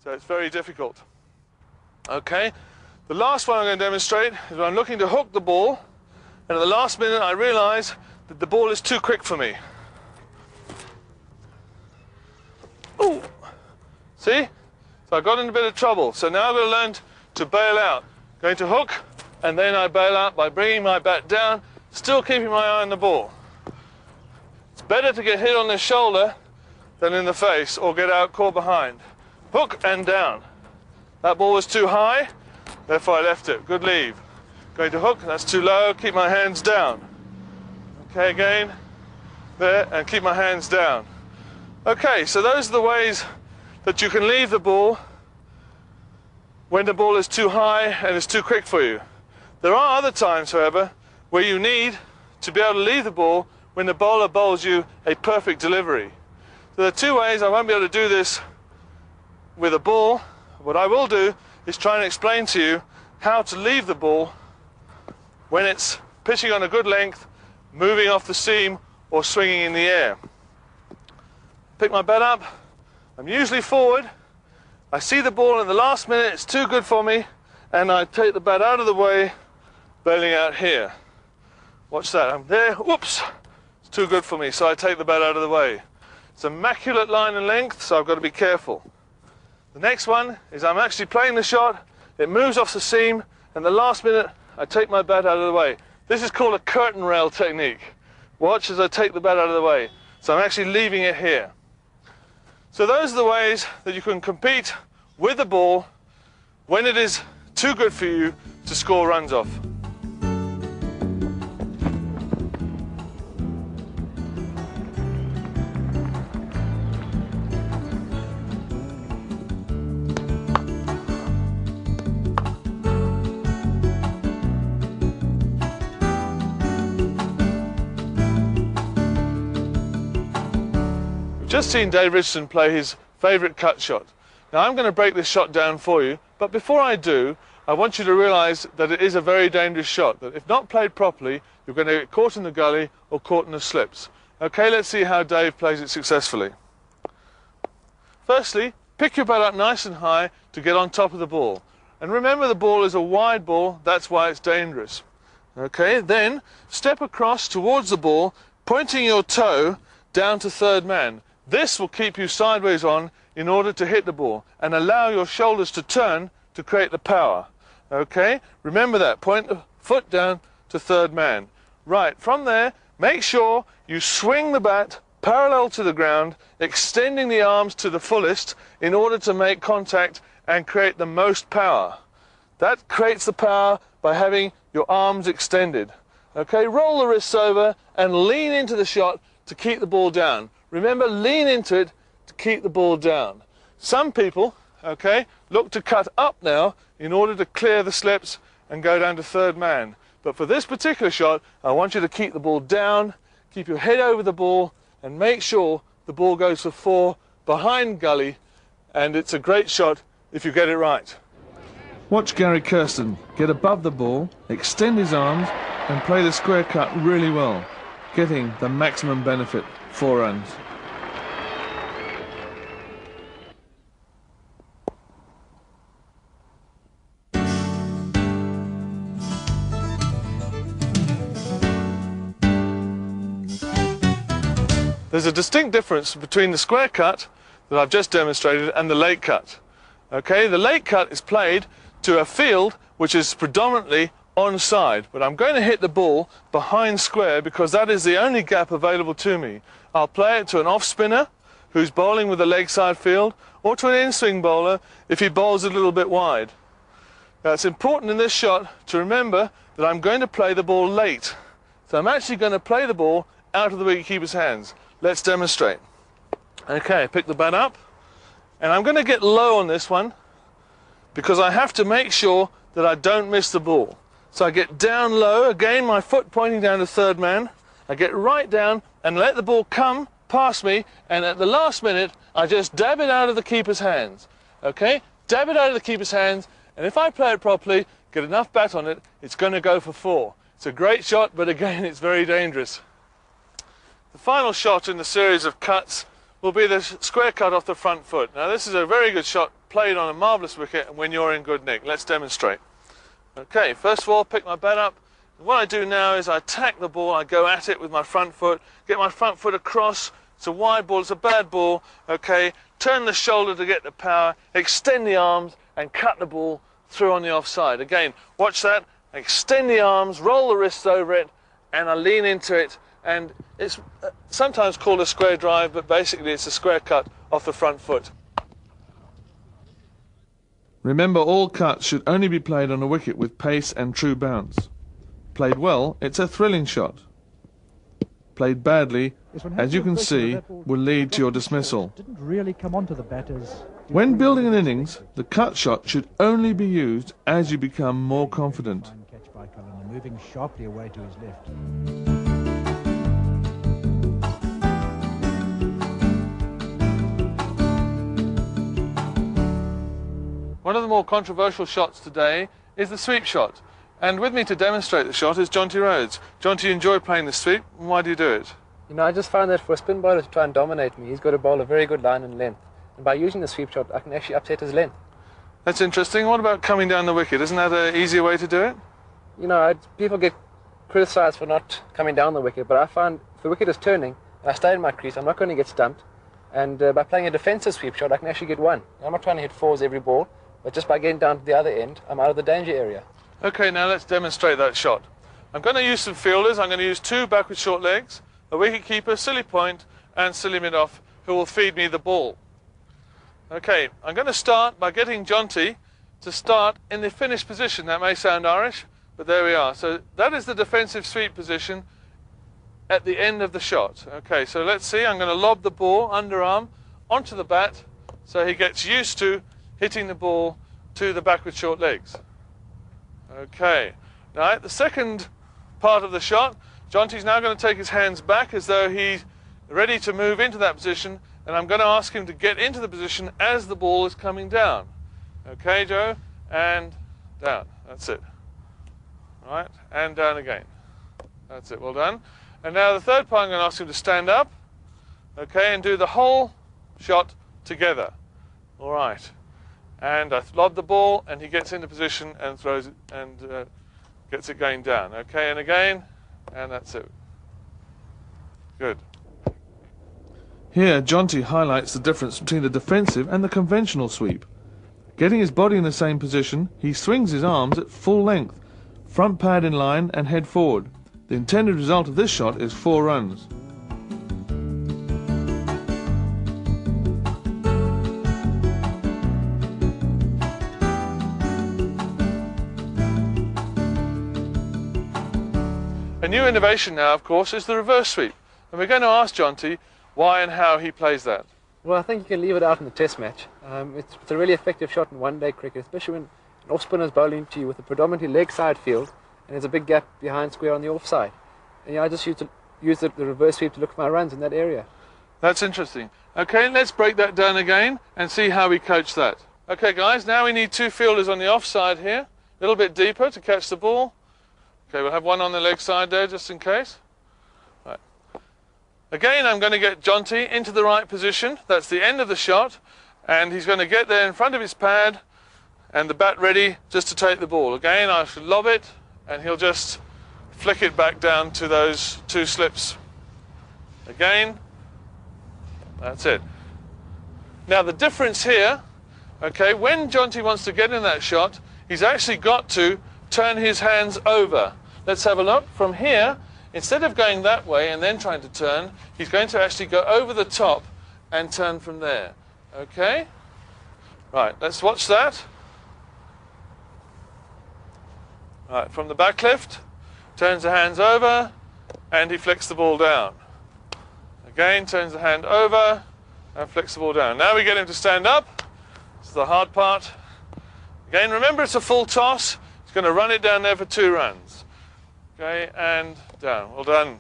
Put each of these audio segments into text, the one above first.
So it's very difficult. Okay, the last one I'm going to demonstrate is when I'm looking to hook the ball, and at the last minute I realise that the ball is too quick for me. Ooh. See? So I got in a bit of trouble. So now I've got to learn to bail out. Going to hook, and then I bail out by bringing my bat down, still keeping my eye on the ball. It's better to get hit on the shoulder than in the face, or get out caught behind. Hook and down. That ball was too high, therefore I left it. Good leave. Going to hook, that's too low, keep my hands down. Okay, again, there, and keep my hands down. Okay, so those are the ways that you can leave the ball when the ball is too high and is too quick for you. There are other times, however, where you need to be able to leave the ball when the bowler bowls you a perfect delivery. So there are two ways. I won't be able to do this with a ball. What I will do is try and explain to you how to leave the ball when it's pitching on a good length, moving off the seam, or swinging in the air. Pick my bat up. I'm usually forward. I see the ball in the last minute, it's too good for me, and I take the bat out of the way, bailing out here. Watch that, I'm there, whoops, it's too good for me, so I take the bat out of the way. It's immaculate line and length, so I've got to be careful. The next one is I'm actually playing the shot, it moves off the seam, and the last minute I take my bat out of the way. This is called a curtain rail technique. Watch as I take the bat out of the way. So I'm actually leaving it here. So those are the ways that you can compete with the ball when it is too good for you to score runs off. Just seen Dave Richardson play his favourite cut shot. Now I'm going to break this shot down for you, but before I do, I want you to realise that it is a very dangerous shot, that if not played properly, you're going to get caught in the gully or caught in the slips. Okay, let's see how Dave plays it successfully. Firstly, pick your bat up nice and high to get on top of the ball. And remember, the ball is a wide ball, that's why it's dangerous. Okay, then step across towards the ball, pointing your toe down to third man. This will keep you sideways on in order to hit the ball and allow your shoulders to turn to create the power. Okay, remember that, point the foot down to third man. Right, from there, make sure you swing the bat parallel to the ground, extending the arms to the fullest in order to make contact and create the most power. That creates the power by having your arms extended. Okay, roll the wrists over and lean into the shot to keep the ball down. Remember, lean into it to keep the ball down. Some people, okay, look to cut up now in order to clear the slips and go down to third man. But for this particular shot, I want you to keep the ball down, keep your head over the ball, and make sure the ball goes for 4 behind gully, and it's a great shot if you get it right. Watch Gary Kirsten get above the ball, extend his arms, and play the square cut really well, getting the maximum benefit. 4 runs. There's a distinct difference between the square cut that I've just demonstrated and the late cut. Okay, the late cut is played to a field which is predominantly onside, but I'm going to hit the ball behind square because that is the only gap available to me. I'll play it to an off-spinner who's bowling with a leg side field, or to an in-swing bowler if he bowls a little bit wide. Now it's important in this shot to remember that I'm going to play the ball late. So I'm actually going to play the ball out of the wicketkeeper's hands. Let's demonstrate. Okay, pick the bat up, and I'm going to get low on this one because I have to make sure that I don't miss the ball. So I get down low, again my foot pointing down to third man. I get right down and let the ball come past me, and at the last minute I just dab it out of the keeper's hands. Okay, dab it out of the keeper's hands, and if I play it properly, get enough bat on it, it's going to go for 4. It's a great shot, but again it's very dangerous. The final shot in the series of cuts will will be the square cut off the front foot. Now this is a very good shot played on a marvellous wicket when you're in good nick. Let's demonstrate. Okay, first of all, pick my bat up. What I do now is I attack the ball, I go at it with my front foot, get my front foot across. It's a wide ball, it's a bad ball, okay, turn the shoulder to get the power, extend the arms and cut the ball through on the offside. Again, watch that, extend the arms, roll the wrists over it, and I lean into it, and it's sometimes called a square drive, but basically it's a square cut off the front foot. Remember, all cuts should only be played on a wicket with pace and true bounce. Played well, it's a thrilling shot. Played badly, as you can see, will lead to your dismissal. Didn't really come onto the batters. When building an innings, the cut shot should only be used as you become more confident. Fine catch by Cullen, moving sharply away to his left. One of the more controversial shots today is the sweep shot. And with me to demonstrate the shot is Jonty Rhodes. Jonty, you enjoy playing the sweep. Why do you do it? You know, I just find that for a spin bowler to try and dominate me, he's got to bowl a very good line and length. And by using the sweep shot, I can actually upset his length. That's interesting. What about coming down the wicket? Isn't that an easier way to do it? You know, people get criticised for not coming down the wicket, but I find if the wicket is turning and I stay in my crease, I'm not going to get stumped. And by playing a defensive sweep shot, I can actually get one. I'm not trying to hit fours every ball, but just by getting down to the other end, I'm out of the danger area. Okay, now let's demonstrate that shot. I'm going to use some fielders. I'm going to use two backward short legs, a wicket keeper, silly point, and silly mid-off, who will feed me the ball. Okay, I'm going to start by getting Jonty to start in the finished position. That may sound Irish, but there we are. So that is the defensive sweep position at the end of the shot. Okay, so let's see. I'm going to lob the ball underarm onto the bat so he gets used to hitting the ball to the backward short legs. Okay, now the second part of the shot, Jonty's now going to take his hands back as though he's ready to move into that position, and I'm going to ask him to get into the position as the ball is coming down. Okay, Joe, and down. That's it. Right, and down again. That's it, well done. And now the third part, I'm going to ask him to stand up, okay, and do the whole shot together. All right. And I lob the ball, and he gets into position and throws it and gets it going down. Okay, and again, and that's it. Good. Here, Jonty highlights the difference between the defensive and the conventional sweep. Getting his body in the same position, he swings his arms at full length, front pad in line and head forward. The intended result of this shot is 4 runs. A new innovation now, of course, is the reverse sweep. And we're going to ask Jonty why and how he plays that. Well, I think you can leave it out in the test match. It's a really effective shot in one-day cricket, especially when an off-spinner is bowling to you with a predominantly leg-side field, and there's a big gap behind square on the offside. And yeah, I just use the reverse sweep to look for my runs in that area. That's interesting. Okay, let's break that down again and see how we coach that. Okay, guys, now we need 2 fielders on the offside here, a little bit deeper to catch the ball. Okay, we'll have one on the leg side there just in case. Right. Again, I'm going to get Jonty into the right position. That's the end of the shot. And he's going to get there in front of his pad and the bat ready just to take the ball. Again, I should lob it and he'll just flick it back down to those 2 slips. Again, that's it. Now the difference here, okay, when Jonty wants to get in that shot, he's actually got to turn his hands over. Let's have a look. From here, instead of going that way and then trying to turn, he's going to actually go over the top and turn from there. Okay? Right, let's watch that. Right, from the back lift, turns the hands over, and he flicks the ball down. Again, turns the hand over, and flicks the ball down. Now we get him to stand up. This is the hard part. Again, remember it's a full toss. He's going to run it down there for 2 runs. Okay, and down. Well done.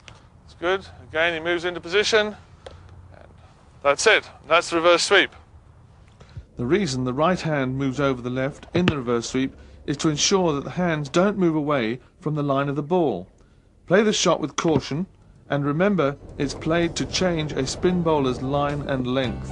That's good. Again, he moves into position. And that's it. That's the reverse sweep. The reason the right hand moves over the left in the reverse sweep is to ensure that the hands don't move away from the line of the ball. Play the shot with caution And remember, it's played to change a spin bowler's line and length.